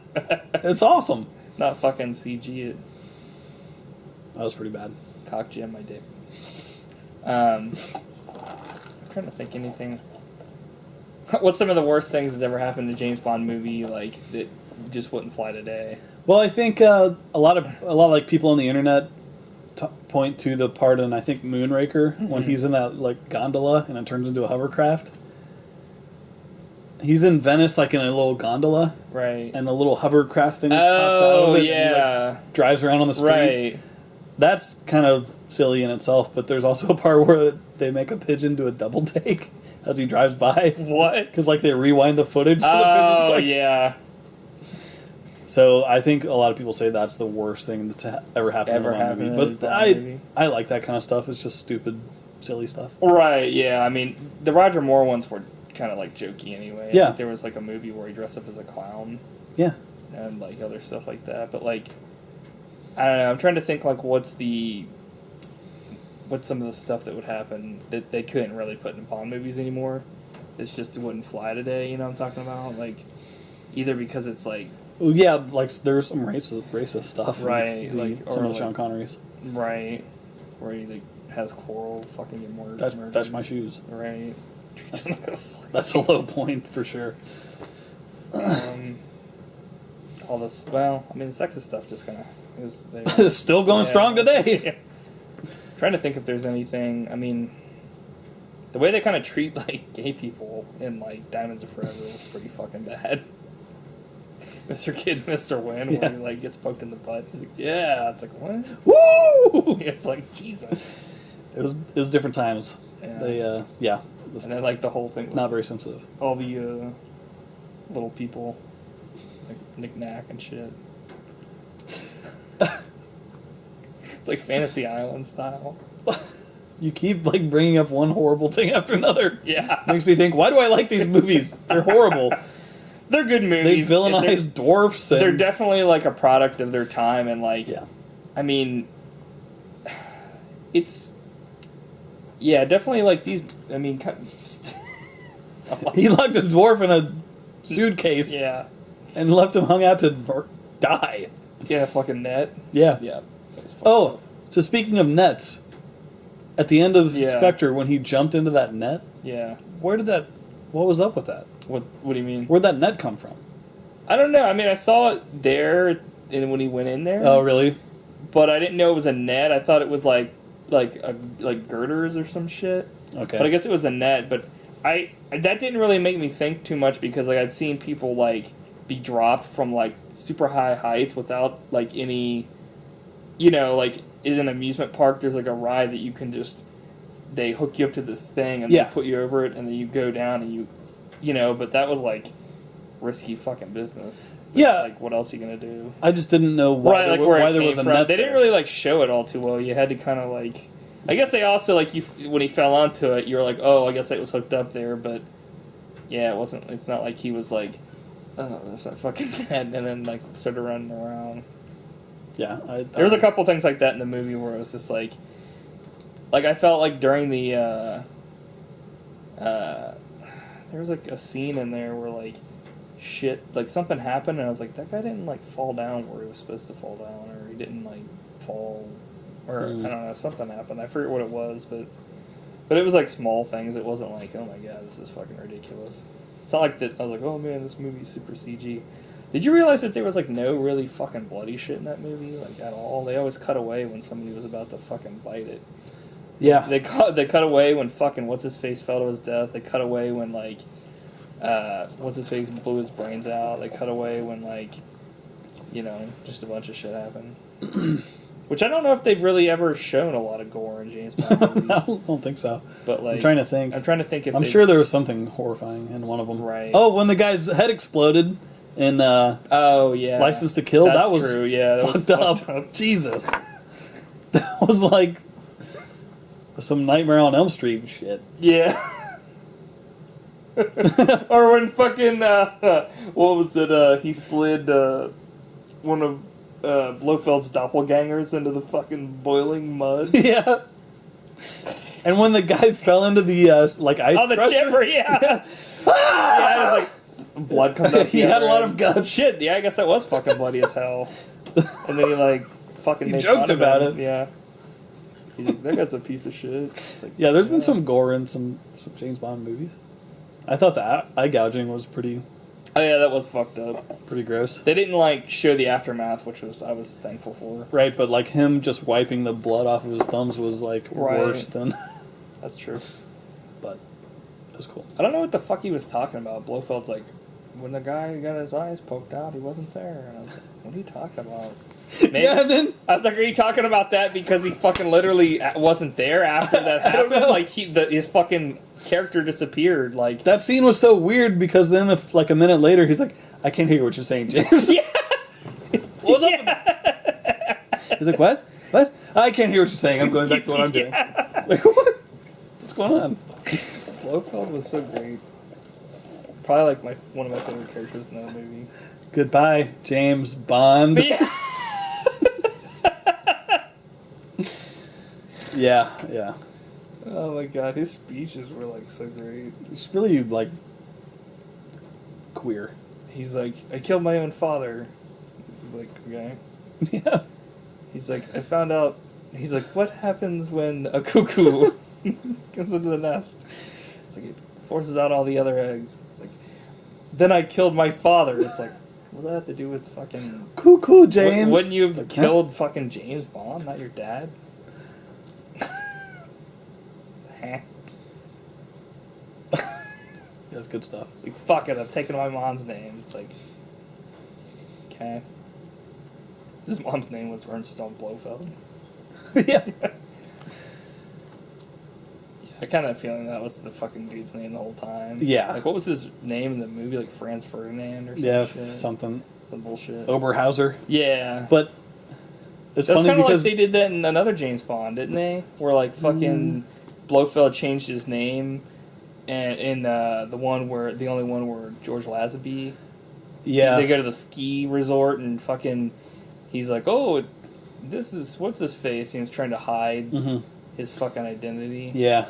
It's awesome. Not fucking CG it. That was pretty bad. Cock jam my dick. I'm trying to think anything. What's some of the worst things that's ever happened to a James Bond movie like that just wouldn't fly today? Well, I think a lot of like people on the internet point to the part in I think Moonraker when he's in that like gondola and it turns into a hovercraft. He's in Venice like in a little gondola, right? And a little hovercraft thing pops out of it. Yeah, and he, like, drives around on the street. Right. That's kind of silly in itself, but there's also a part where they make a pigeon do a double take as he drives by. What? Because like they rewind the footage. So the pigeon's like, yeah. So I think a lot of people say that's the worst thing that's ever happened in a Bond movie. But I like that kind of stuff. It's just stupid, silly stuff. Right, yeah. I mean, the Roger Moore ones were kind of like jokey anyway. Yeah. I think there was like a movie where he dressed up as a clown. Yeah. And like other stuff like that. But like, I don't know. I'm trying to think like what's some of the stuff that would happen that they couldn't really put in Bond movies anymore. It's just it wouldn't fly today. You know what I'm talking about? Like, either because it's like. Well, yeah, like there's some racist stuff. Right. Some of the Sean Connerys. Right. Where he like has Coral fucking get murdered. Touch my shoes. Right. That's a low point for sure. All this, well, I mean, the sexist stuff just kind of is. It's still going strong today. Yeah. Trying to think if there's anything. I mean, the way they kind of treat like gay people in like Diamonds Are Forever is pretty fucking bad. Mr. Kid, Mr. Win, where he like gets poked in the butt. He's like, yeah, it's like what? Woo! It's like Jesus. It was different times. Yeah. They and then like the whole thing. Not very sensitive. All the little people, like knick-knack and shit. It's like Fantasy Island style. You keep like bringing up one horrible thing after another. Yeah. Makes me think, why do I like these movies? They're horrible. They're good movies. They villainize dwarfs. They're definitely like a product of their time, and like, yeah. I mean, it's definitely like these. I mean, he locked a dwarf in a suitcase. Yeah. And left him hung out to die. Yeah, fucking net. Yeah. Yeah. Oh, so speaking of nets, at the end of Spectre, when he jumped into that net, what was up with that? What do you mean? Where'd that net come from? I don't know. I mean, I saw it there and when he went in there. Oh, really? but I didn't know it was a net. I thought it was like girders or some shit. Okay. But I guess it was a net. But that didn't really make me think too much because like I've seen people like be dropped from like super high heights without like any, like in an amusement park there's like a ride that you can just, they hook you up to this thing and they put you over it and then you go down and but that was like risky fucking business. But yeah. like what else are you gonna do? I just didn't know why there was a net. They didn't really like show it all too well. You had to kind of like, I guess they also like when he fell onto it, you're like, oh, I guess it was hooked up there, but yeah, it's not like he was like, oh, that's not fucking bad, and then like started running around. Yeah, there was a couple things like that in the movie where it was just like I felt like during the there was like a scene in there where like shit, like something happened and I was like, that guy didn't like fall down where he was supposed to fall down, or he didn't like fall, or I don't know, something happened. I forget what it was, but it was like small things. It wasn't like, oh my god, this is fucking ridiculous. It's not like that. I was like, oh man, this movie's super CG. Did you realize that there was like no really fucking bloody shit in that movie, like at all? They always cut away when somebody was about to fucking bite it. Yeah. They cut away when fucking what's his face fell to his death. They cut away when like what's his face blew his brains out. They cut away when like just a bunch of shit happened. Which I don't know if they've really ever shown a lot of gore in James Bond movies. I don't think so. But like I'm trying to think if I'm sure there was something horrifying in one of them. Right. Oh, when the guy's head exploded in oh yeah, License to Kill. That was true. Yeah, that fucked up. Jesus. That was like some Nightmare on Elm Street shit. Yeah. Or when fucking what was it? He slid one of Blofeld's doppelgangers into the fucking boiling mud. Yeah. And when the guy fell into the ice the crusher. chipper, yeah. Yeah, it was like blood comes out. He had a lot of guts. Shit, yeah, I guess that was fucking bloody as hell. And then he like fucking he made joked fun about of him. it. Yeah. He's like, that guy's a piece of shit. It's like, yeah, there's been some gore in some James Bond movies. I thought the eye gouging was pretty. Oh yeah, that was fucked up. Pretty gross. They didn't like show the aftermath, which I was thankful for. Right, but like him just wiping the blood off of his thumbs was like worse than. That's true. But it was cool. I don't know what the fuck he was talking about. Blofeld's like, when the guy got his eyes poked out, he wasn't there. And I was like, what are you talking about? Maybe, yeah, and then I was like, are you talking about that because he fucking literally wasn't there after that happened? Like his fucking character disappeared. Like that scene was so weird because then if like a minute later he's like, I can't hear what you're saying, James. Yeah. What's up with that? He's like, what? What? I can't hear what you're saying. I'm going back to what I'm doing. Like, what? What's going on? Blofeld was so great. Probably like one of my favorite characters in that movie. Goodbye, James Bond. Yeah, yeah. Oh my god, his speeches were like so great. It's really like queer. He's like, I killed my own father. He's like, okay. Yeah. He's like, I found out. He's like, what happens when a cuckoo comes into the nest? It's like, it forces out all the other eggs. It's like, then I killed my father. It's like, what does that have to do with fucking... Cuckoo, James. Wouldn't you have killed fucking James Bond, not your dad? That's good stuff. It's like, fuck it, I'm taking my mom's name. It's like, okay. His mom's name was Ernst von Blofeld. Yeah. I kind of have a feeling that was the fucking dude's name the whole time. Yeah. Like, what was his name in the movie? Like, Franz Ferdinand or some shit? Something. Some bullshit. Oberhauser. Yeah. But it's That's funny kind of because... like they did that in another James Bond, didn't they? Where, like, fucking Blofeld changed his name and in the only one where George Lazenby... Yeah. They go to the ski resort and fucking... He's like, oh, this is... What's his face? He was trying to hide his fucking identity. Yeah.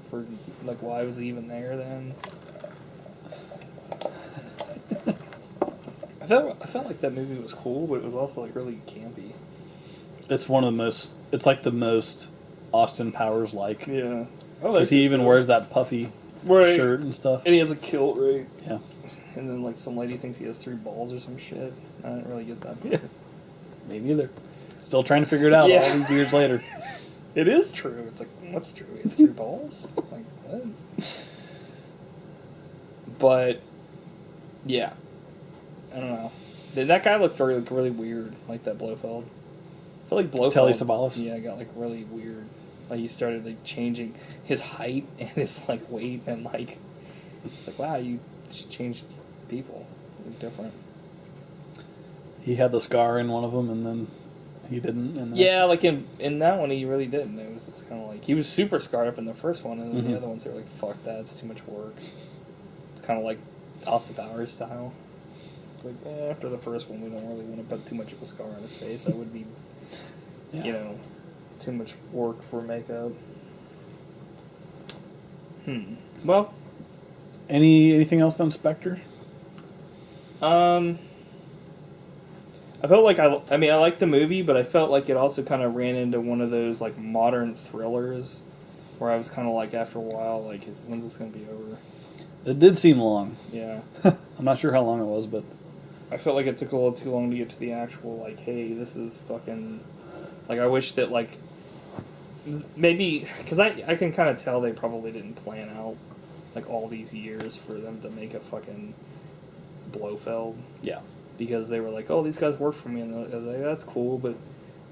For, like, why was he even there then? I felt like that movie was cool, but it was also, like, really campy. It's one of the most... It's like the most Austin Powers-like. Yeah. Because he even wears that puffy shirt and stuff. And he has a kilt, right? Yeah. And then, like, some lady thinks he has 3 balls or some shit. I didn't really get that. Yeah. Me neither. Still trying to figure it out Yeah. all these years later. It is true. It's like, what's true? It's 3 balls? Like, what? But, yeah. I don't know. That guy looked really weird, like that Blofeld. I feel like Blofeld... Telly Savalas? Yeah, got, like, really weird. Like, he started, like, changing his height and his, like, weight, and, like... It's like, wow, you changed people. You're different. He had the scar in one of them, and then he didn't. And Yeah, like, in that one, he really didn't. It was just kind of like... He was super scarred up in the first one, and then the other ones, they were like, fuck that, it's too much work. It's kind of like Austin Powers style. Like, after the first one, we don't really want to put too much of a scar on his face. That would be, you know, too much work for makeup. Well, anything else on Spectre? I felt like I mean, I liked the movie, but I felt like it also kind of ran into one of those like modern thrillers, where I was kind of like, after a while, like, when's this gonna be over? It did seem long. Yeah. I'm not sure how long it was, but I felt like it took a little too long to get to the actual, like, hey, this is fucking... Like, I wish that, like... Maybe... Because I can kind of tell they probably didn't plan out, like, all these years for them to make a fucking Blofeld. yeah. Because they were like, oh, these guys work for me, and they're like, that's cool, but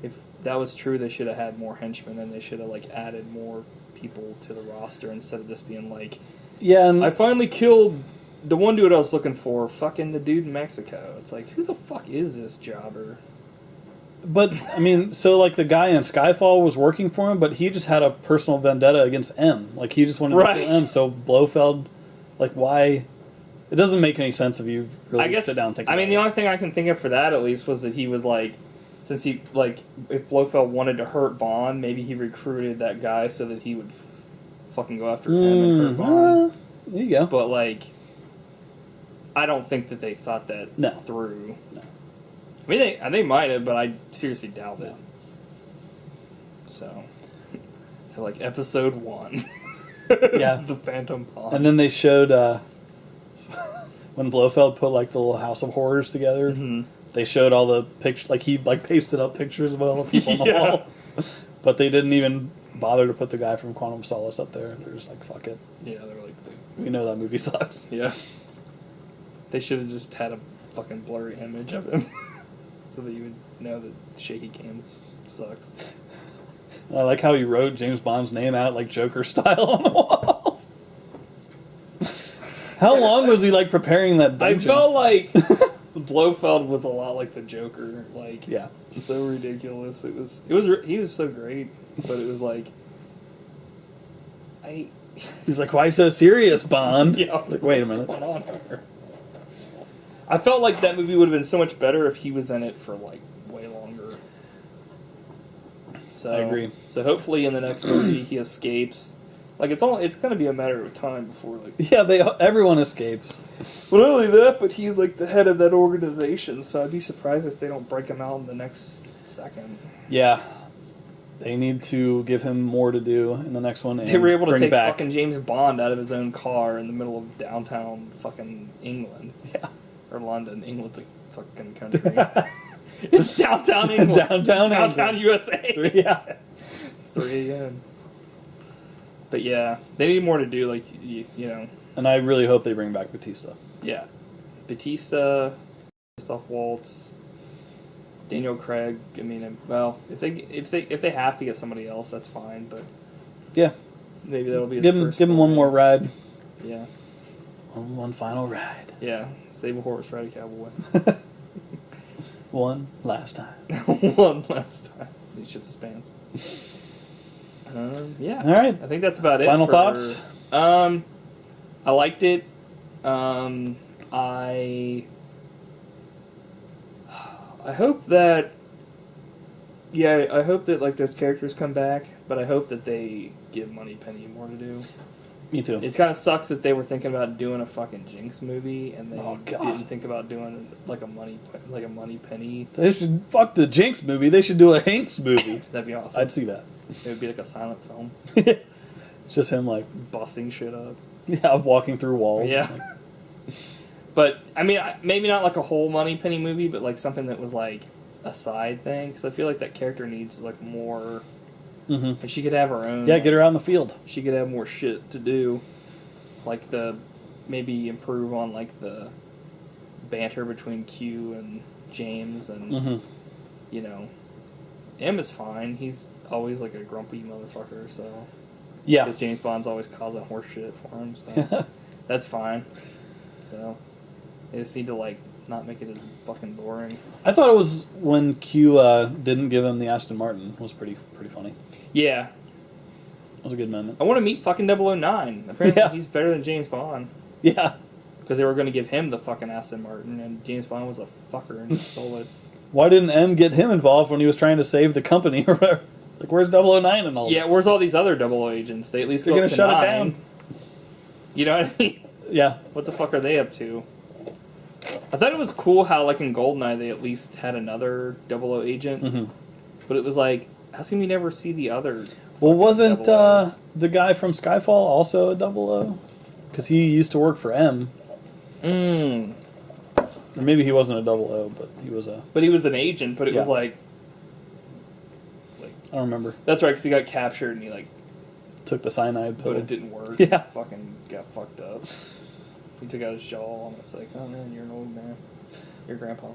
if that was true, they should have had more henchmen, and they should have, like, added more people to the roster instead of just being like... Yeah, and I finally killed... The one dude I was looking for, fucking the dude in Mexico. It's like, who the fuck is this jobber? But, I mean, so, like, the guy in Skyfall was working for him, but he just had a personal vendetta against M. Like, he just wanted to kill M, so Blofeld, like, why... It doesn't make any sense if you really sit down and think about it. I mean, the only thing I can think of for that, at least, was that he was, like... Since he, like, if Blofeld wanted to hurt Bond, maybe he recruited that guy so that he would fucking go after him and hurt Bond. There you go. But, like... I don't think that they thought that through. No. I mean, they might have, but I seriously doubt it. So, like, episode 1. Yeah. The Phantom Pawn. And then they showed, when Blofeld put, like, the little House of Horrors together, they showed all the pictures, like, he, like, pasted up pictures of all the people on the wall. But they didn't even bother to put the guy from Quantum of Solace up there. They're just like, fuck it. Yeah, they're like... We know that movie sucks. Yeah. They should have just had a fucking blurry image of him. So that you would know that shaky cam sucks. I like how he wrote James Bond's name out like Joker style on the wall. How long was he like preparing that dungeon? I felt like Blofeld was a lot like the Joker. Like, so ridiculous. He was so great, but it was like, He's like, why so serious, Bond? Yeah, I was like, wait a minute. What's going on here? I felt like that movie would have been so much better if he was in it for, like, way longer. So, I agree. So hopefully in the next movie he escapes. Like, it's going to be a matter of time before, like... Yeah, everyone escapes. Well, not only that, but he's, like, the head of that organization, so I'd be surprised if they don't break him out in the next second. Yeah. They need to give him more to do in the next one. And they were able to take back fucking James Bond out of his own car in the middle of downtown fucking England. Yeah. Or London. England's a fucking country. It's downtown England. Downtown USA. Yeah. 3 a.m. But yeah, they need more to do, like, you know. And I really hope they bring back Batista. Yeah. Batista, Christoph Waltz, Daniel Craig. I mean, well, if they have to get somebody else, that's fine. But yeah, maybe that'll be give him one more ride. Yeah. One final ride. Yeah. Save a horse, ride a cowboy. One last time. One last time. These shit's spans. Yeah. All right. I think that's about it. Final thoughts? I liked it. I hope that... Yeah, I hope that, like, those characters come back, but I hope that they give Moneypenny more to do. Me too. It kind of sucks that they were thinking about doing a fucking Jinx movie, and they didn't think about doing, like, a Moneypenny. They should... Fuck the Jinx movie. They should do a Hanks movie. That'd be awesome. I'd see that. It would be like a silent film. It's just him, like... Busting shit up. Yeah, walking through walls. Yeah. But, I mean, maybe not like a whole Moneypenny movie, but like something that was like a side thing, because I feel like that character needs like more. Mm-hmm. Like she could have her own. Yeah, get her out in the field. She could have more shit to do, like maybe improve on like the banter between Q and James, and you know, M is fine. He's always like a grumpy motherfucker, so yeah, because James Bond's always causing horse shit for him, so that's fine. So they just need to like not make it as fucking boring. I thought it was when Q didn't give him the Aston Martin was pretty funny. Yeah, That was a good moment. I want to meet fucking 009. Apparently Yeah. he's better than James Bond. Yeah. Because they were going to give him the fucking Aston Martin, and James Bond was a fucker and just stole it. Why didn't M get him involved when he was trying to save the company or whatever? Like, where's 009 and all Yeah, this? where's all these other 00 agents? They at least They're go going up to to shut 9. it down. You know what I mean? Yeah. What the fuck are they up to? I thought it was cool how, like, in GoldenEye, they at least had another 00 agent. Mm-hmm. But it was like, how come you never see the other? Well, wasn't 00s? the guy from Skyfall also a 00? Because he used to work for M. Or maybe he wasn't a 00, but he was a... But he was an agent, but it was like... I don't remember. That's right, because he got captured and he, like... Took the cyanide pill. But it didn't work. Yeah. Fucking got fucked up. He took out his jaw and it was like, oh man, you're an old man. You're grandpa.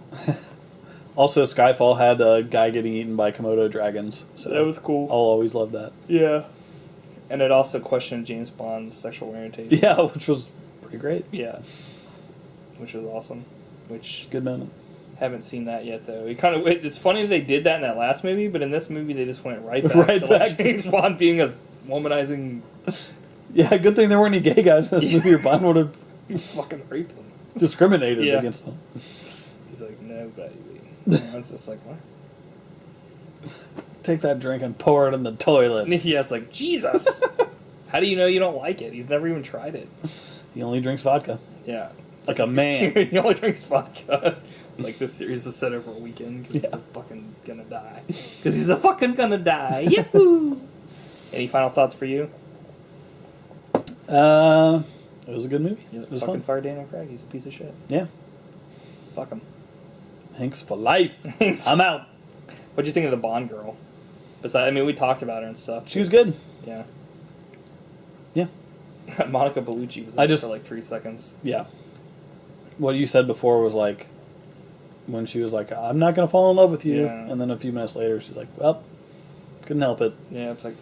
Also, Skyfall had a guy getting eaten by Komodo dragons. So That was cool. I'll always love that. Yeah. And it also questioned James Bond's sexual orientation. Yeah, which was pretty great. Yeah. Which was awesome. Which Good moment. haven't seen that yet though. It's funny that they did that in that last movie, but in this movie they just went right back Right to back like, James Bond being a womanizing. Yeah, good thing there weren't any gay guys in this movie or Bond would have fucking raped them. discriminated Yeah. against them. He's like, no, baby. And I was just like, what? Take that drink and pour it in the toilet. Yeah, it's like, Jesus! How do you know you don't like it? He's never even tried it. He only drinks vodka. Yeah. Like a man. He only drinks vodka. It's like this series is set over a weekend because he's Yeah. a fucking gonna die. Because he's a fucking gonna die. Yahoo! Any final thoughts for you? It was a good movie. It was Fucking fun. fire Daniel Craig. He's a piece of shit. Yeah. Fuck him. Hanks for life. I'm out. What'd you think of the Bond girl? Besides, I mean, we talked about her and stuff. She was good. Yeah. Yeah. Monica Bellucci was in it for like 3 seconds. Yeah. What you said before was like, when she was like, I'm not going to fall in love with you. Yeah. And then a few minutes later, she's like, well, couldn't help it. Yeah, it's like...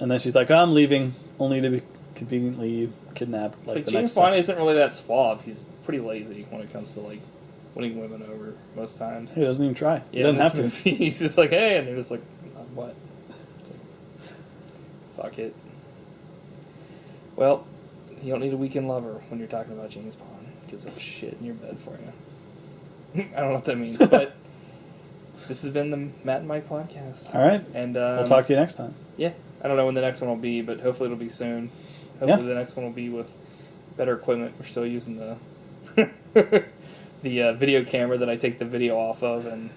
And then she's like, I'm leaving, only to be conveniently kidnapped. It's like the James next Bond second. isn't really that suave. He's pretty lazy when it comes to like winning women over most times. He doesn't even try. He Yeah, doesn't in have this to. movie, he's just like, hey, and they're just like, what? It's like, fuck it. Well, you don't need a weekend lover when you're talking about James Bond because of shit in your bed for you. I don't know what that means, but this has been the Matt and Mike podcast. All right. And We'll talk to you next time. Yeah, I don't know when the next one will be, but hopefully it'll be soon. Hopefully the next one will be with better equipment. We're still using the the video camera that I take the video off of, and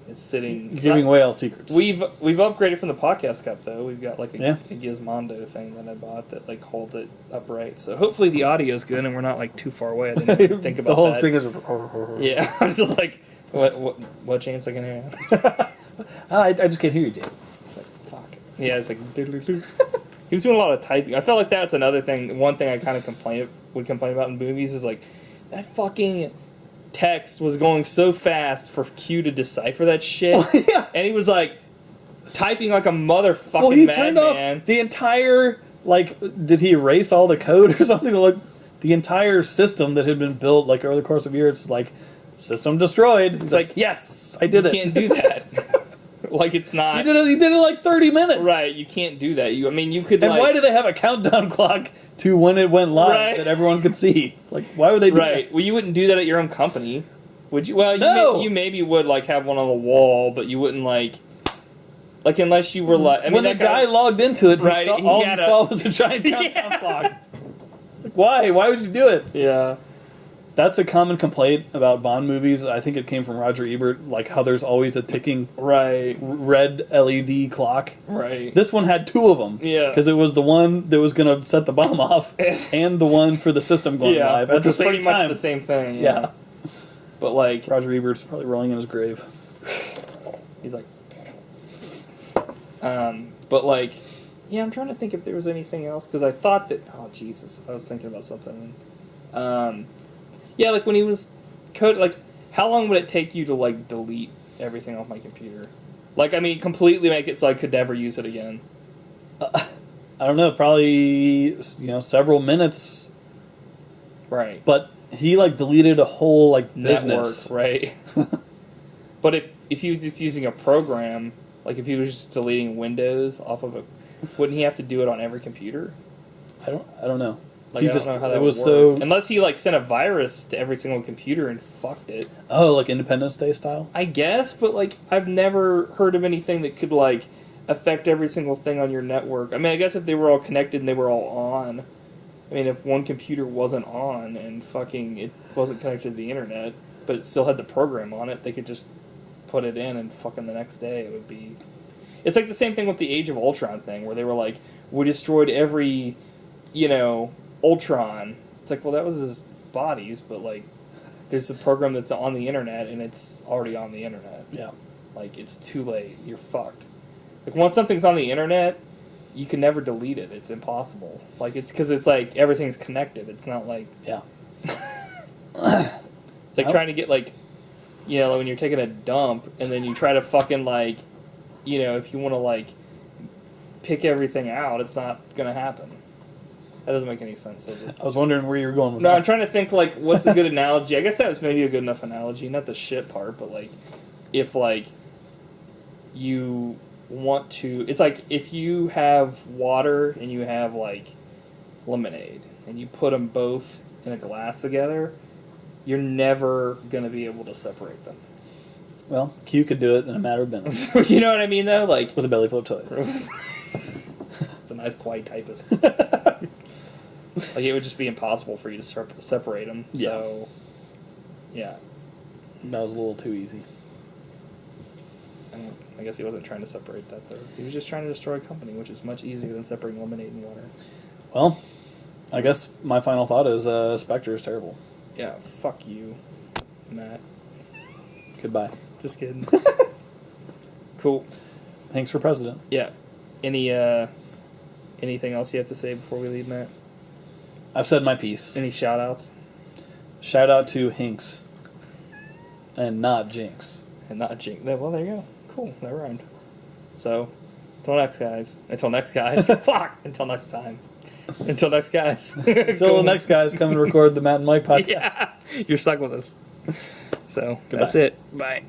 it's sitting. Giving away all secrets. We've upgraded from the podcast cup though. We've got like a Yeah. Gizmondo thing that I bought that like holds it upright. So hopefully the audio's good and we're not like too far away. I didn't even think about the whole that. thing is... Yeah, I was just like, what James? I can hear you. I just can't hear you, Dave. It's like, fuck. Yeah, it's like, doodle-doo. He was doing a lot of typing. I felt like that's another thing. One thing I kind of would complain about in movies is like, that fucking text was going so fast for Q to decipher that shit. Yeah. And he was like, typing like a motherfucking Well, he madman. turned off the entire, like, did he erase all the code or something? Like, the entire system that had been built, like, over the course of years, it's like, system destroyed. He's like, yes, I did it. You can't do that. Like, it's not... He did it in like 30 minutes. Right, you can't do that. You could, And like... why do they have a countdown clock to when it went live Right. that everyone could see? Like, why would they do Right. that? Well, you wouldn't do that at your own company, would you? Well, No. you maybe would like have one on the wall, but you wouldn't like unless you were like. I mean, When the that guy logged into it, Right, he all he had saw was a giant countdown Yeah. clock. Like, why? Why would you do it? Yeah. That's a common complaint about Bond movies. I think it came from Roger Ebert, like how there's always a ticking Right. red LED clock. Right. This one had two of them. Yeah. Because it was the one that was going to set the bomb off and the one for the system going Yeah. live Which at the is same pretty time. much the same thing. Yeah. But like, Roger Ebert's probably rolling in his grave. He's like, but like, yeah, I'm trying to think if there was anything else because I thought that. Oh Jesus, I was thinking about something. Yeah, like when he was like, how long would it take you to like delete everything off my computer? Like, I mean, completely make it so I could never use it again. I don't know, probably several minutes. Right. But he like deleted a whole like business. Network, right? But if he was just using a program, like if he was just deleting Windows off of wouldn't he have to do it on every computer? I don't know. Like, I don't know how that would work. Unless he like sent a virus to every single computer and fucked it. Oh, like Independence Day style? I guess, but like I've never heard of anything that could like affect every single thing on your network. I mean, I guess if they were all connected and they were all on. I mean, if one computer wasn't on and fucking it wasn't connected to the internet, but it still had the program on it, they could just put it in and fucking the next day it would be... It's like the same thing with the Age of Ultron thing, where they were like, we destroyed every, Ultron. It's like, well, that was his bodies, but like, there's a program that's on the internet and it's already on the internet. Yeah. Like, it's too late. You're fucked. Like, once something's on the internet, you can never delete it. It's impossible. Like, it's because it's like everything's connected. It's not like... Yeah. It's like trying to get like, when you're taking a dump and then you try to fucking like, if you want to like pick everything out, it's not going to happen. That doesn't make any sense, does it? I was wondering where you were going with that. that. I'm trying to think like, what's a good analogy? I guess that was maybe a good enough analogy. Not the shit part, but like, if like you want to, it's like if you have water and you have like lemonade and you put them both in a glass together, you're never going to be able to separate them. Well, Q could do it in a matter of minutes. You know what I mean, though? Like, with a belly full of toys. It's a nice, quiet typist. Like, it would just be impossible for you to separate them. Yeah. So, yeah. That was a little too easy. I guess he wasn't trying to separate that, though. He was just trying to destroy a company, which is much easier than separating lemonade and water. Well, I guess my final thought is Spectre is terrible. Yeah, fuck you, Matt. Goodbye. Just kidding. Cool. Thanks for president. Yeah. Anything else you have to say before we leave, Matt? I've said my piece. Any shout-outs? Shout out to Hinks. And not Jinx. And not Jinx. Well, there you go. Cool. That rhymed. So, until next guys. Fuck! Until next time. Until next guys. Until the next guys come and record the Matt and Mike podcast. Yeah. You're stuck with us. So, Goodbye. that's it. Bye.